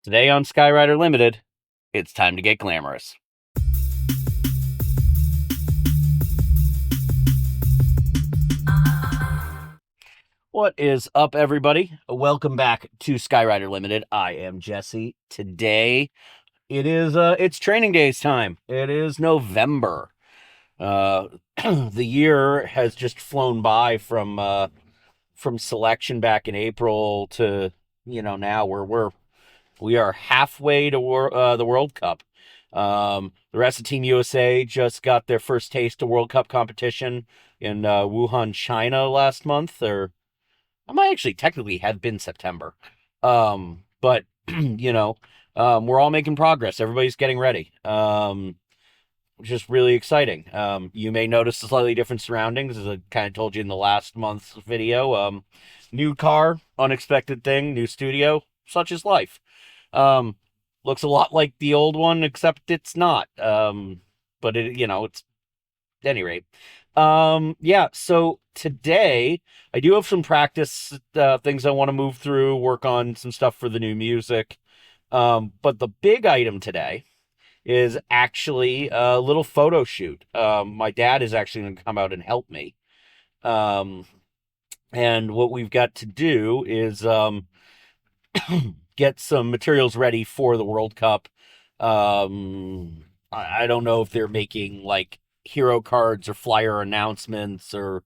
Today on Skyrider Limited, it's time to get glamorous. What is up, everybody? Welcome back to Skyrider Limited. I am Jesse. Today, it's training days time. It is November. The year has just flown by from selection back in April to now we are halfway to the World Cup. The rest of Team USA just got their first taste of World Cup competition in Wuhan, China last month, or it might actually technically have been September. But we're all making progress. Everybody's getting ready. Which is really exciting. You may notice the slightly different surroundings, as I kind of told you in the last month's video. New car, unexpected thing, new studio, such is life. Looks a lot like the old one, except it's not. But it's at any rate. Yeah, so today I do have some practice things I want to move through, work on some stuff for the new music. But the big item today is actually a little photo shoot. My dad is actually going to come out and help me. And what we've got to do is get some materials ready for the World Cup. I don't know if they're making like hero cards or flyer announcements or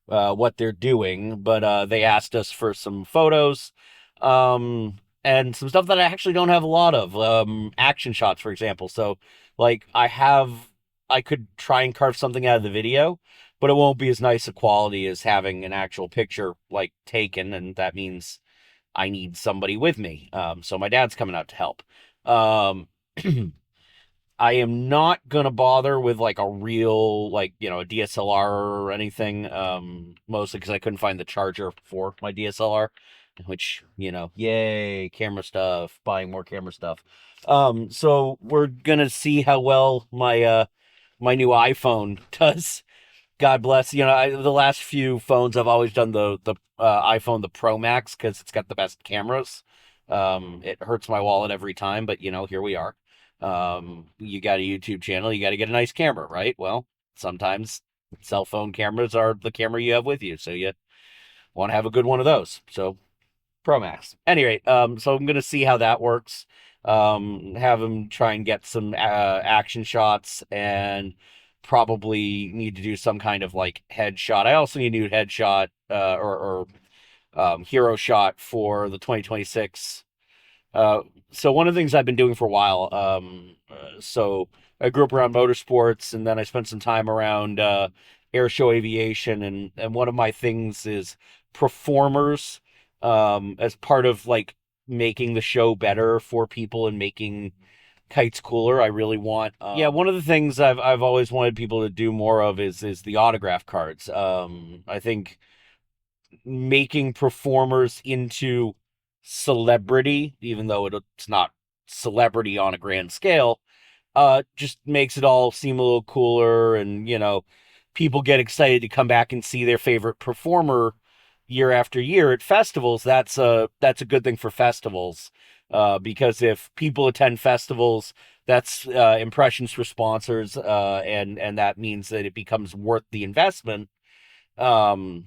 what they're doing, but they asked us for some photos. And some stuff that I actually don't have a lot of, action shots, for example. So, like, I could try and carve something out of the video, but it won't be as nice a quality as having an actual picture, like, taken, and that means I need somebody with me. So my dad's coming out to help. Um, I am not gonna bother with like a real, like, a DSLR or anything. Mostly because I couldn't find the charger for my DSLR, which, yay, camera stuff, buying more camera stuff. So we're gonna see how well my new iPhone does. God bless. The last few phones I've always done the iPhone, the Pro Max, because it's got the best cameras. It hurts my wallet every time, but here we are. You got a YouTube channel, you got to get a nice camera, right? Well, sometimes cell phone cameras are the camera you have with you, so you want to have a good one of those. So Pro Max. Any rate, so I'm gonna see how that works. Have him try and get some action shots, and probably need to do some kind of like headshot. I also need a new headshot or hero shot for the 2026. So one of the things I've been doing for a while, so I grew up around motorsports, and then I spent some time around air show aviation, and one of my things is performers, as part of like making the show better for people and making kites cooler. I really want, yeah, one of the things I've always wanted people to do more of is the autograph cards. I think making performers into celebrity, even though it's not celebrity on a grand scale, just makes it all seem a little cooler, and people get excited to come back and see their favorite performer year after year at festivals. That's a good thing for festivals, because if people attend festivals, that's impressions for sponsors, and that means that it becomes worth the investment, for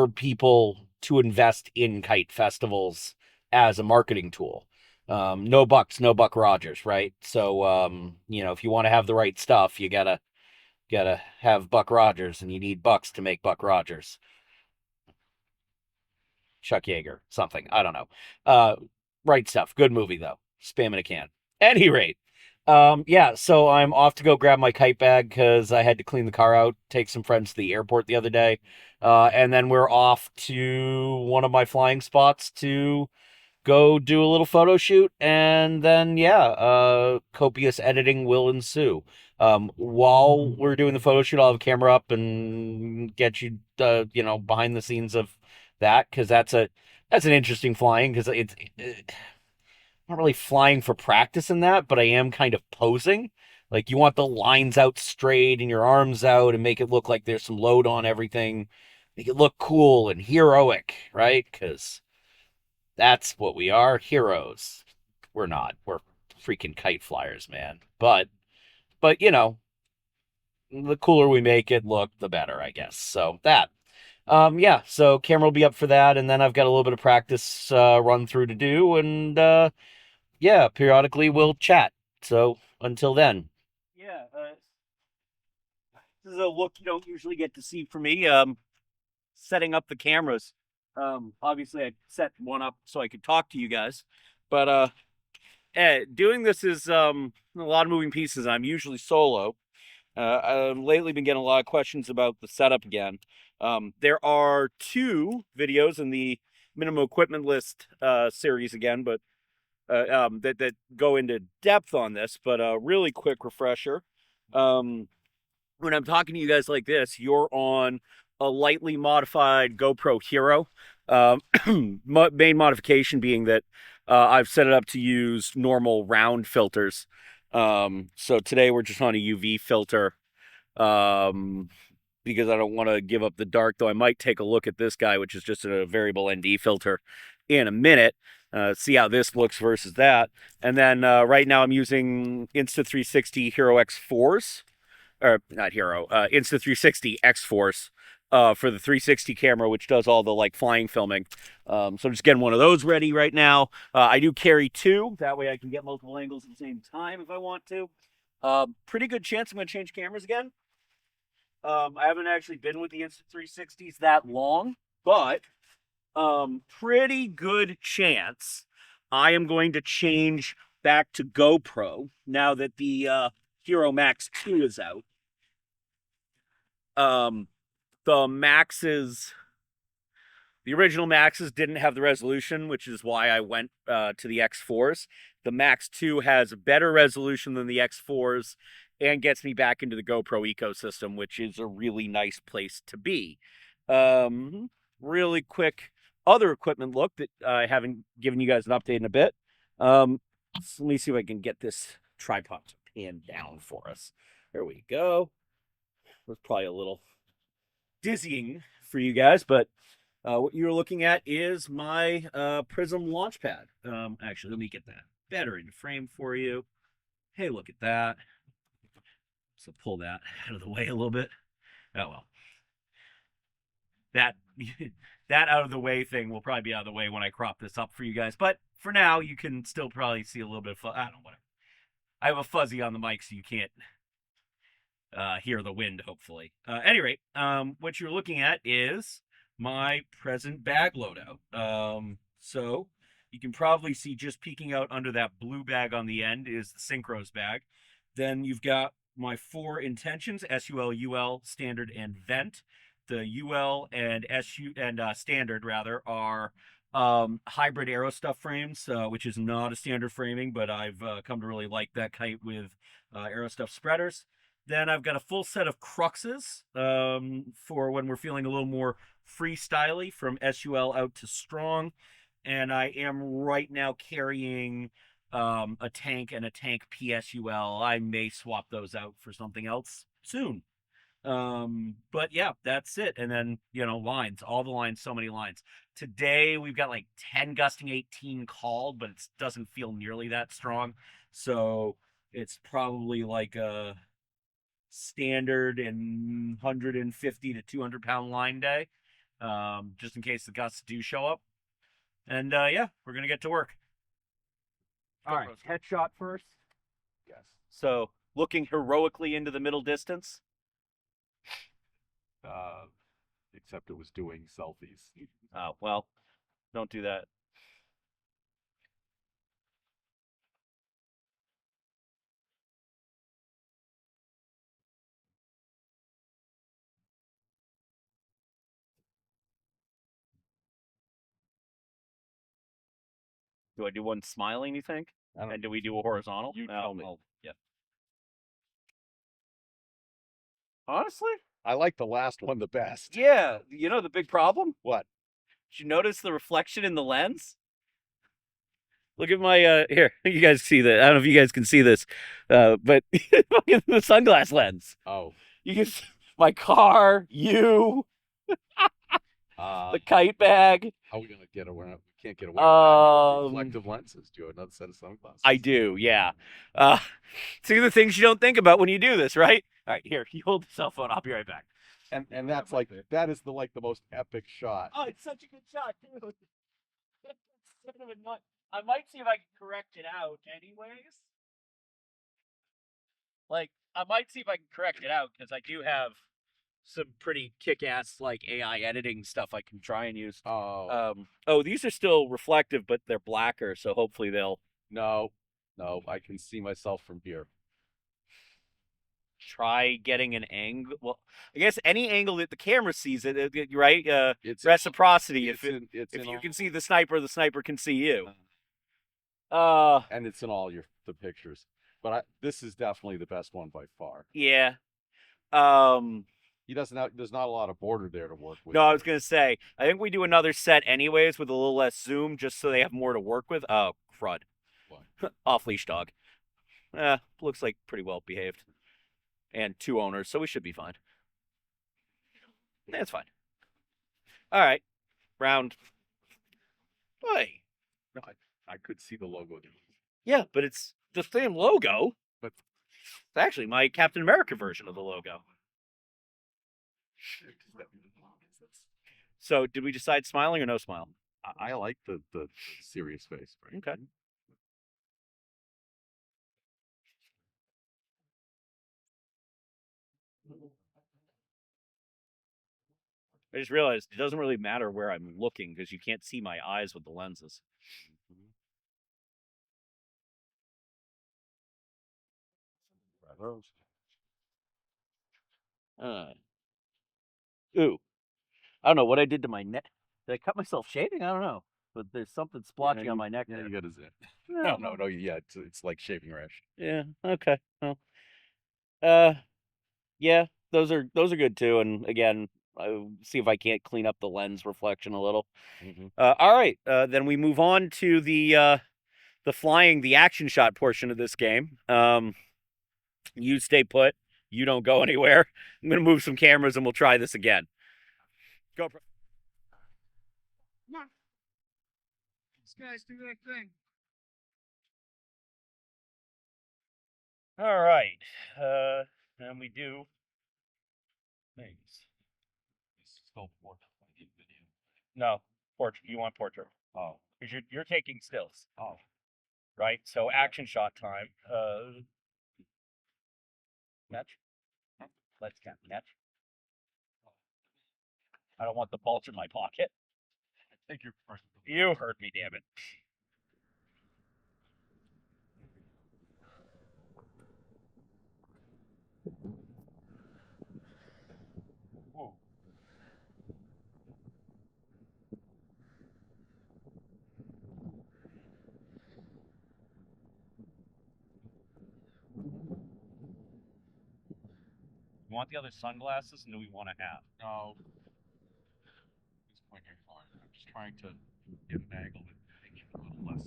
people to invest in kite festivals as a marketing tool. No bucks, no Buck Rogers, right? So, if you want to have the right stuff, you gotta have Buck Rogers, and you need bucks to make Buck Rogers. Chuck Yeager, something, I don't know. Right stuff. Good movie though. Spam in a can. Any rate, yeah. So I'm off to go grab my kite bag because I had to clean the car out, take some friends to the airport the other day, and then we're off to one of my flying spots to go do a little photo shoot, and then yeah, copious editing will ensue. While we're doing the photo shoot, I'll have a camera up and get you, behind the scenes of that, because that's an interesting flying, because it's not really flying for practice in that, but I am kind of posing. Like, you want the lines out straight and your arms out and make it look like there's some load on everything, make it look cool and heroic, right? Because That's what we are, heroes. We're not. We're freaking kite flyers, man. But you know, the cooler we make it look, the better, I guess. So that. Yeah, so camera will be up for that, and then I've got a little bit of practice run through to do, and yeah, periodically we'll chat. So until then. Yeah, this is a look you don't usually get to see from me. Setting up the cameras. Obviously, I set one up so I could talk to you guys, but doing this is a lot of moving pieces. I'm usually solo. I've lately been getting a lot of questions about the setup again. There are two videos in the minimum equipment list series again, but that go into depth on this. But a really quick refresher. When I'm talking to you guys like this, you're on a lightly modified GoPro Hero. Main modification being that I've set it up to use normal round filters. So today we're just on a UV filter because I don't want to give up the dark, though I might take a look at this guy, which is just a variable ND filter, in a minute. See how this looks versus that. And then right now I'm using Insta360 Hero X4s. Or not Hero, Insta360 X-Force for the 360 camera, which does all the like flying filming. So I'm just getting one of those ready right now. I do carry two. That way I can get multiple angles at the same time if I want to. Pretty good chance I'm going to change cameras again. I haven't actually been with the Insta360s that long, but pretty good chance I am going to change back to GoPro now that the Hero Max 2 is out. The Maxes, the original Maxes didn't have the resolution, which is why I went to the X4s. The Max 2 has a better resolution than the X4s and gets me back into the GoPro ecosystem, which is a really nice place to be. Really quick other equipment look that I haven't given you guys an update in a bit. So let me see if I can get this tripod to pan down for us. There we go. That's probably a little dizzying for you guys, but what you're looking at is my Prism launch pad. Actually, let me get that better into frame for you. Hey, look at that. So pull that out of the way a little bit. Oh well. That that out of the way thing will probably be out of the way when I crop this up for you guys. But for now, you can still probably see a little bit of I don't know, whatever. I have a fuzzy on the mic, so you can't hear the wind, hopefully. Any rate, what you're looking at is my present bag loadout. So you can probably see just peeking out under that blue bag on the end is the Synchros bag. Then you've got my four intentions: SUL, UL, standard, and vent. The UL and SU and standard rather are hybrid aero stuff frames, which is not a standard framing, but I've come to really like that kite with aero stuff spreaders. Then I've got a full set of cruxes for when we're feeling a little more freestyly, from SUL out to strong. And I am right now carrying a tank and a tank PSUL. I may swap those out for something else soon. But yeah, that's it. And then, lines, all the lines, so many lines. Today we've got like 10 gusting 18 called, but it doesn't feel nearly that strong. So it's probably like a standard and 150 to 200-pound line day, just in case the gusts do show up. And yeah, we're gonna get to work. All right, headshot first. Yes. So looking heroically into the middle distance. Except it was doing selfies. Oh, well, don't do that. Do I do one smiling, you think? And do we do a horizontal? You tell me. Yeah. Honestly, I like the last one the best. Yeah, you know the big problem? What? Did you notice the reflection in the lens? Look at my here. You guys see that? I don't know if you guys can see this, but look at the sunglass lens. Oh. You can see my car, you, the kite bag. How are we gonna get around? We can't get away with that. You have Um, reflective lenses. Do you have another set of sunglasses? I do, yeah. Uh, see the things you don't think about when you do this, right? All right, here, you hold the cell phone. I'll be right back. And that's like that is the most epic shot. Oh, it's such a good shot, too. I might see if I can correct it out, anyways. Like, I might see if I can correct it out because I do have some pretty kick-ass like AI editing stuff I can try and use. Oh Oh, these are still reflective, but they're blacker, so hopefully they'll no, no, I can see myself from here. try getting an angle. Well, I guess any angle that the camera sees right? It's Reciprocity. it's in it's If in you all, can see the sniper can see you. Uh, and it's in all the pictures. But this is definitely the best one by far. yeah. Um, He doesn't have, there's not a lot of border there to work with. no, I was gonna say, I think we do another set anyways with a little less zoom, just so they have more to work with. Oh, crud! What? Off leash dog. Looks like pretty well behaved, and two owners, so we should be fine. That's fine. All right, round. Hey, No, I could see the logo. yeah, but it's the same logo. But It's actually my Captain America version of the logo. So, did we decide smiling or no smile? I like the serious face. Right? Okay. I just realized it doesn't really matter where I'm looking because you can't see my eyes with the lenses. Uh, ooh, I don't know what I did to my neck. Did I cut myself shaving? I don't know, but there's something splotchy on my neck Yeah, there. you got a zit. Yeah. No. Yeah, it's like shaving rash. Yeah. Okay. Well, uh, yeah, those are good too. And again, I'll see if I can't clean up the lens reflection a little. Mm-hmm. All right. Then we move on to the flying, the action shot portion of this game. You stay put. You don't go anywhere. I'm gonna move some cameras and we'll try this again. Go. Come on, these guys do their thing. All right. And we do things. Still portrait video. No, portrait. You want portrait? Oh, because you're taking stills. Oh, Right. So action shot time. Match. Let's count. Match. I don't want the bulge in my pocket. I think you're first. You heard me, damn it. Whoa. You want the other sunglasses, and do we want to have? No. At this point, you're fine. I'm just trying to get an angle that makes it a little less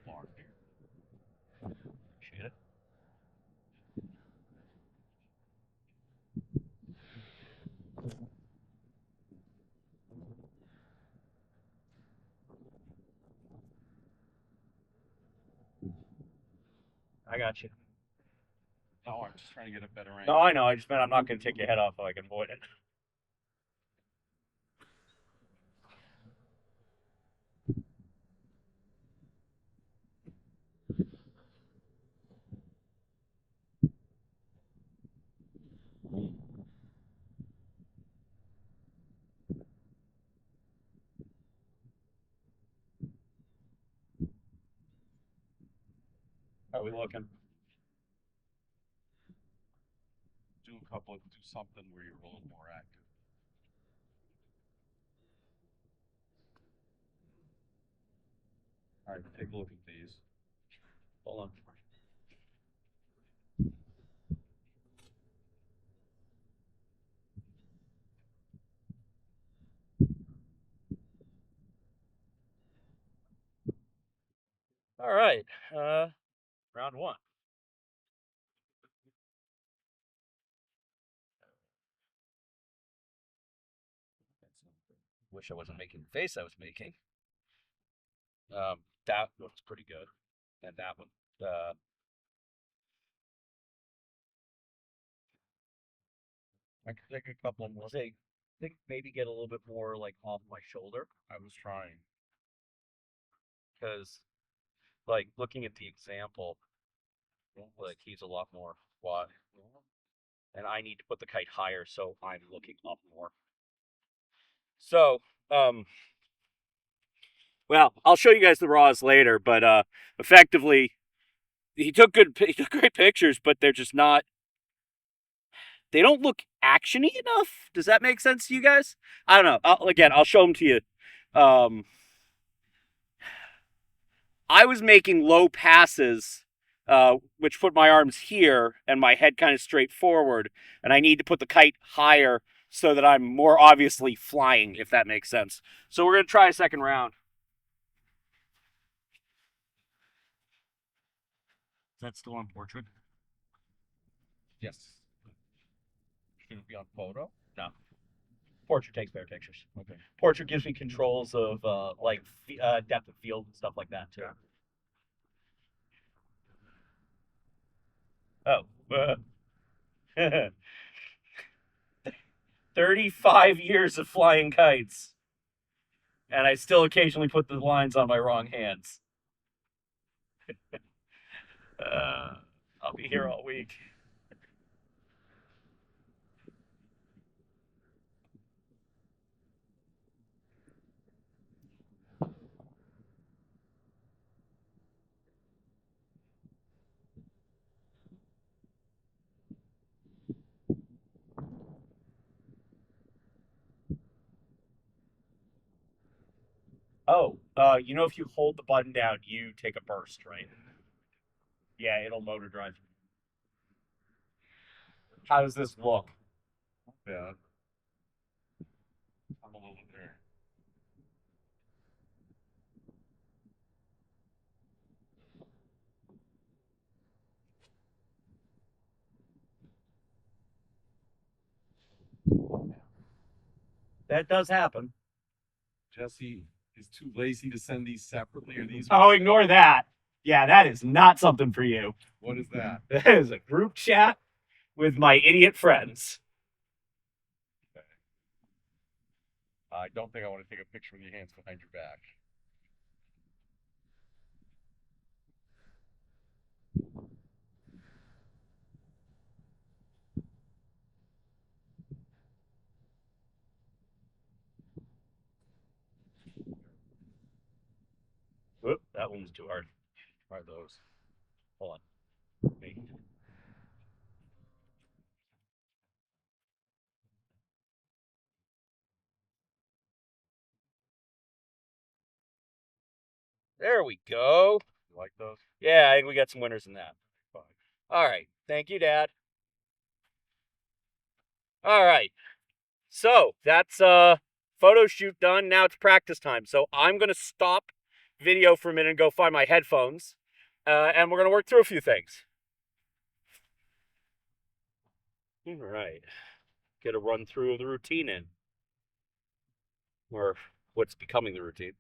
large. Appreciate it. I got you. No, I'm just trying to get a better No, angle. I know. I just meant I'm not going to take your head off if I can avoid it. How are we looking? Do something where you're a little more active. All right, take a look at these. Hold on. All right. Round one. Wish I wasn't making the face I was making. That looks pretty good, and that one. I could take a couple more. Think maybe get a little bit more like off my shoulder, I was trying. because like looking at the example, like he's a lot more wide, and I need to put the kite higher, so I'm looking up more. So, well, I'll show you guys the raws later, but effectively, he took great pictures, but they're just not. They don't look actiony enough. Does that make sense to you guys? I don't know. I'll show them to you. Um, I was making low passes, which put my arms here and my head kind of straight forward, and I need to put the kite higher so that I'm more obviously flying, if that makes sense. So we're gonna try a second round. Is that still on portrait? Yes. Should it be on photo? No. Portrait takes better pictures. Okay. Portrait gives me controls of depth of field and stuff like that too. Oh. 35 years of flying kites. And I still occasionally put the lines on my wrong hands. I'll be here all week. Oh, if you hold the button down, you take a burst, right? Yeah, it'll motor drive. How does this look? Yeah. I'm a little there. That does happen. Jesse is too lazy to send these separately, or these. Oh, ignore that. Yeah, that is not something for you. What is that? That is a group chat with my idiot friends. Okay. I don't think I want to take a picture with your hands behind your back. Whoop, that one was too hard. Try those. Hold on. Wait. There we go. You like those? Yeah, I think we got some winners in that. Fine. All right. Thank you, Dad. All right. So that's photo shoot done. Now it's practice time. So I'm gonna stop video for a minute and go find my headphones, and we're gonna work through a few things. All right. Get a run through of the routine in, or what's becoming the routine.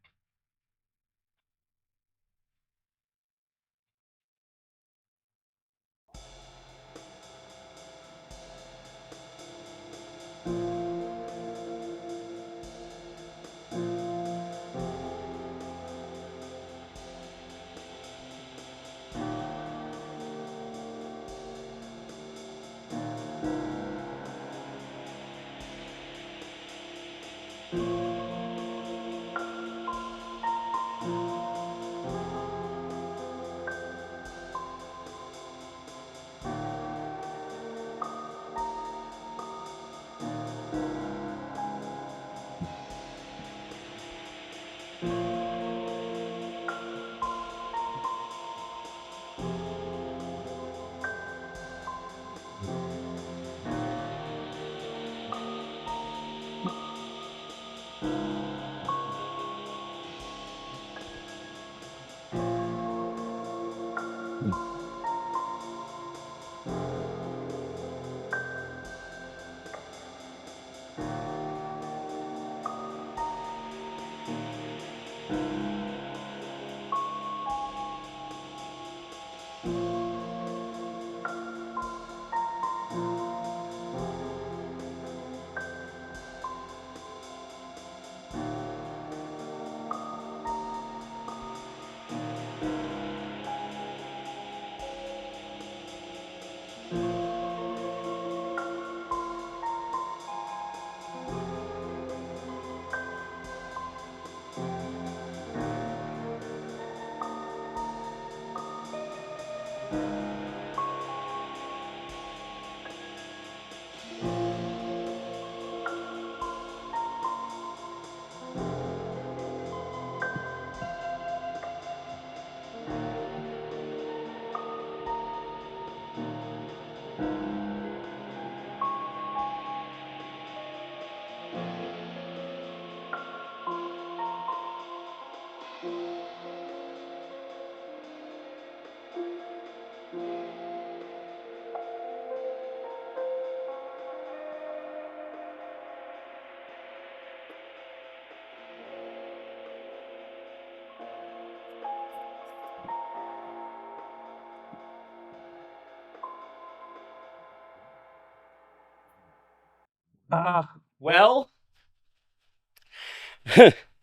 Well,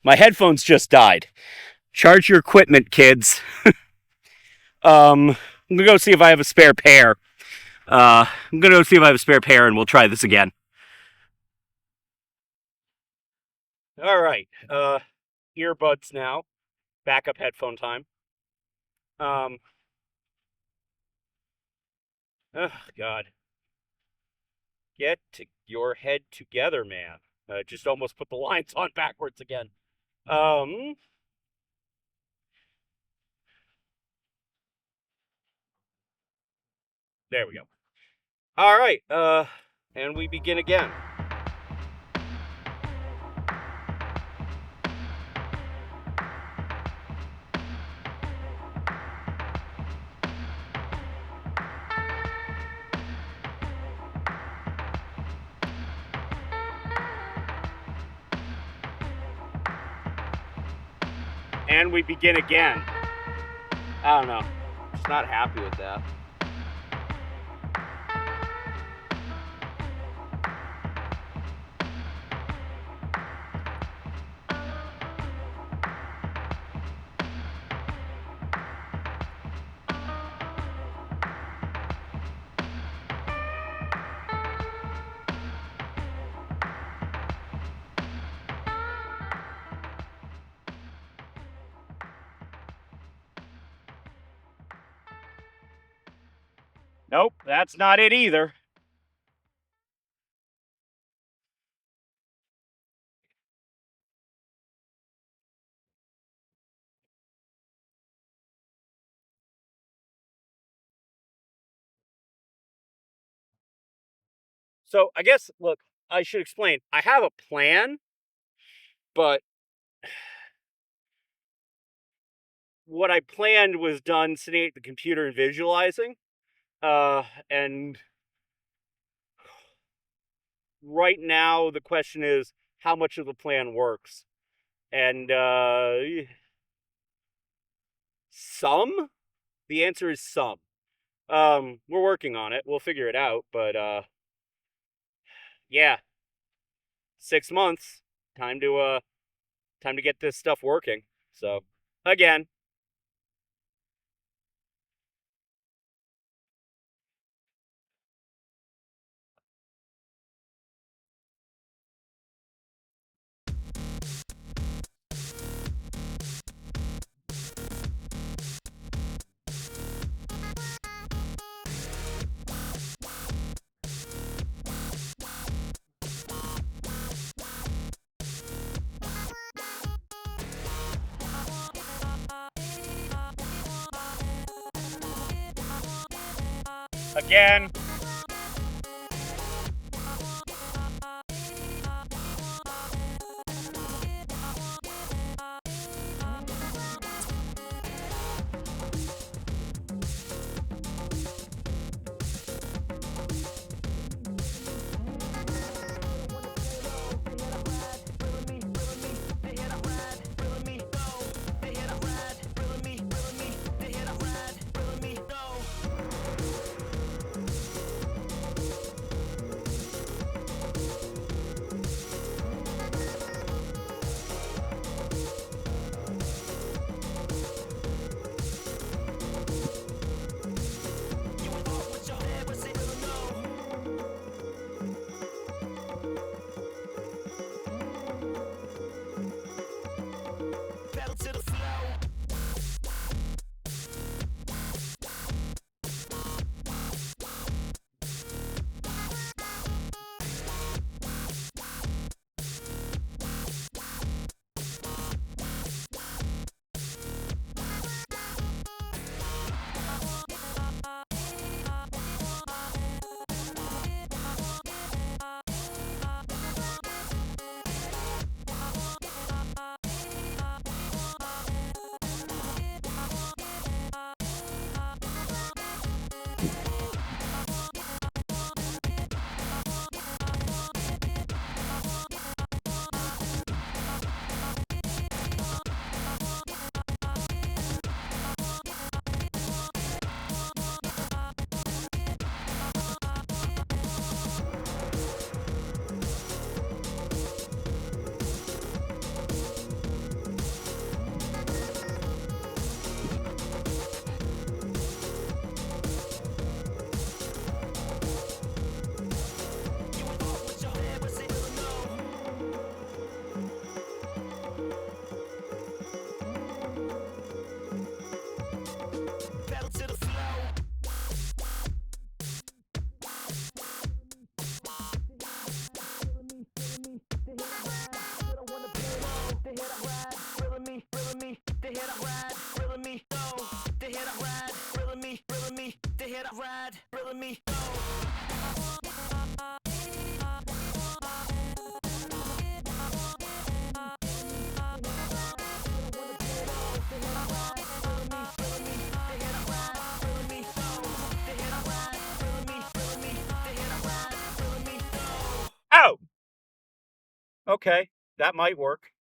my headphones just died. Charge your equipment, kids. I'm gonna go see if I have a spare pair. I'm gonna go see if I have a spare pair, and we'll try this again. All right. Earbuds now. Backup headphone time. Um. Oh God. Get your head together, man. Just almost put the lines on backwards again. Um. There we go. All right. And we begin again. And we begin again. I don't know. Just not happy with that. Nope, that's not it either. So I guess, look, I should explain. I have a plan, but what I planned was done sitting at the computer and visualizing. And right now the question is how much of the plan works. And some? The answer is some. We're working on it. We'll figure it out, but yeah. 6 months. Time to get this stuff working. So again. Again. Oh, okay, that might work.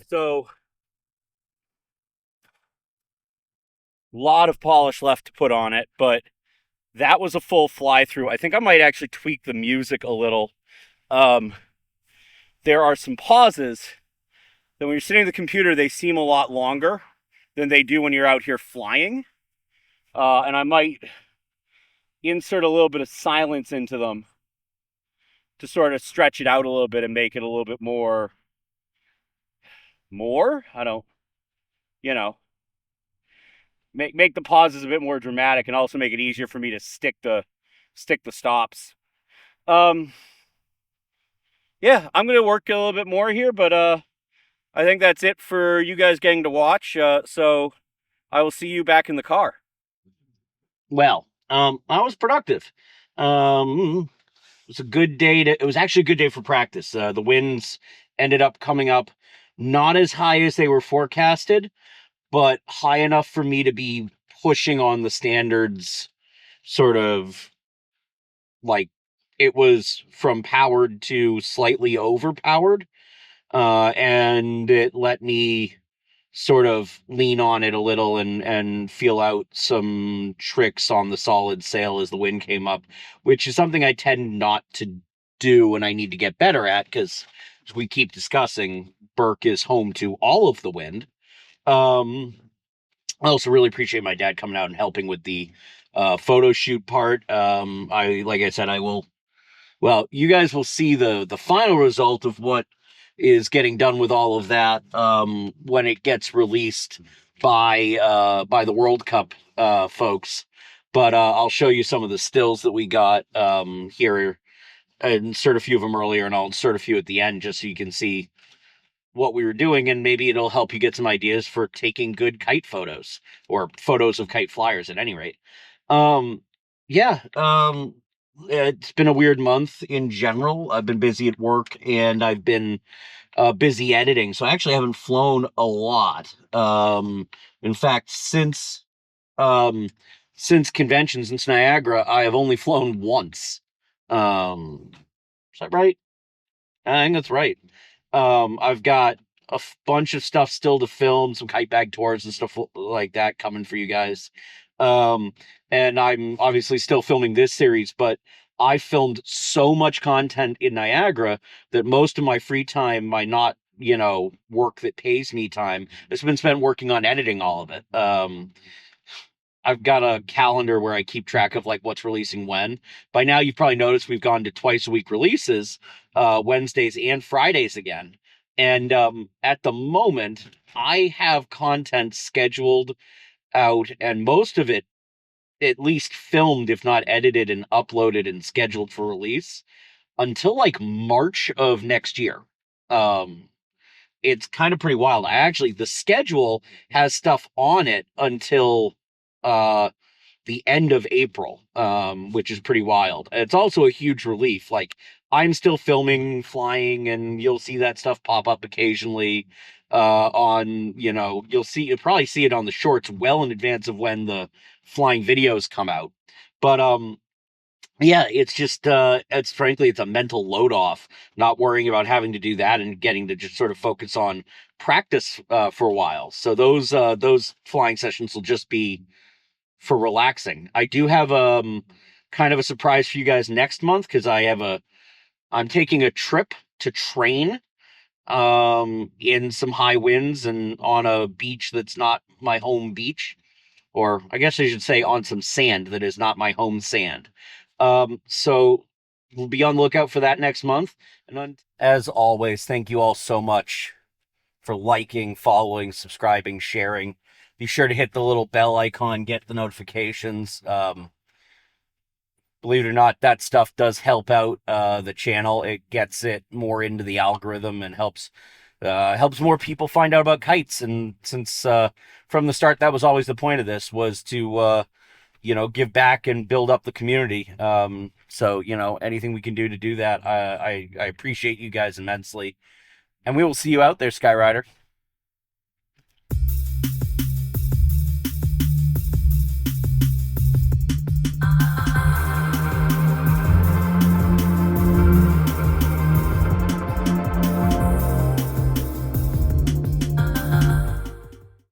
So, a lot of polish left to put on it, but that was a full fly through. I think I might actually tweak the music a little. Um, there are some pauses that when you're sitting at the computer, they seem a lot longer than they do when you're out here flying. And I might insert a little bit of silence into them to sort of stretch it out a little bit and make it a little bit more. I don't, you know, make the pauses a bit more dramatic and also make it easier for me to stick the stops. Um, yeah, I'm gonna work a little bit more here, but I think that's it for you guys getting to watch. So I will see you back in the car. Well, I was productive. It was a good day it was actually a good day for practice. The winds ended up coming up not as high as they were forecasted, but high enough for me to be pushing on the standards, sort of like it was from powered to slightly overpowered. And it let me sort of lean on it a little and feel out some tricks on the solid sail as the wind came up, which is something I tend not to do and I need to get better at because, as we keep discussing, Burke is home to all of the wind. Um, I also really appreciate my dad coming out and helping with the photo shoot part. Like I said, I will. Well, you guys will see the final result of what is getting done with all of that when it gets released by the World Cup folks. But I'll show you some of the stills that we got here. I insert a few of them earlier, and I'll insert a few at the end just so you can see what we were doing, and maybe it'll help you get some ideas for taking good kite photos or photos of kite flyers at any rate. Um, yeah, it's been a weird month in general. I've been busy at work and I've been busy editing, so I actually haven't flown a lot. In fact, um, since conventions in Niagara, I have only flown once. Is that right? I think that's right. I've got bunch of stuff still to film, some kite bag tours and stuff like that coming for you guys. Um, and I'm obviously still filming this series, but I filmed so much content in Niagara that most of my free time, my not, work that pays me time, has been spent working on editing all of it. I've got a calendar where I keep track of like what's releasing when. By now, you've probably noticed we've gone to twice a week releases, Wednesdays and Fridays again. And at the moment, I have content scheduled out, and most of it at least filmed, if not edited and uploaded and scheduled for release until like March of next year. Um, it's kind of pretty wild. The schedule has stuff on it until uh the end of April, which is pretty wild. It's also a huge relief. Like, I'm still filming flying, and you'll see that stuff pop up occasionally. You'll probably see it on the shorts well in advance of when the flying videos come out. But yeah, it's just it's frankly it's a mental load off, not worrying about having to do that and getting to just sort of focus on practice for a while. So those flying sessions will just be for relaxing. I do have kind of a surprise for you guys next month because I'm taking a trip to train in some high winds and on a beach that's not my home beach, or I guess I should say on some sand that is not my home sand. So we'll be on the lookout for that next month. As always, thank you all so much for liking, following, subscribing, sharing. Be sure to hit the little bell icon, get the notifications. believe it or not, that stuff does help out the channel. It gets it more into the algorithm and helps more people find out about kites. And since from the start, that was always the point of this, was to give back and build up the community. So anything we can do to do that, I appreciate you guys immensely. And we will see you out there, Skyrider.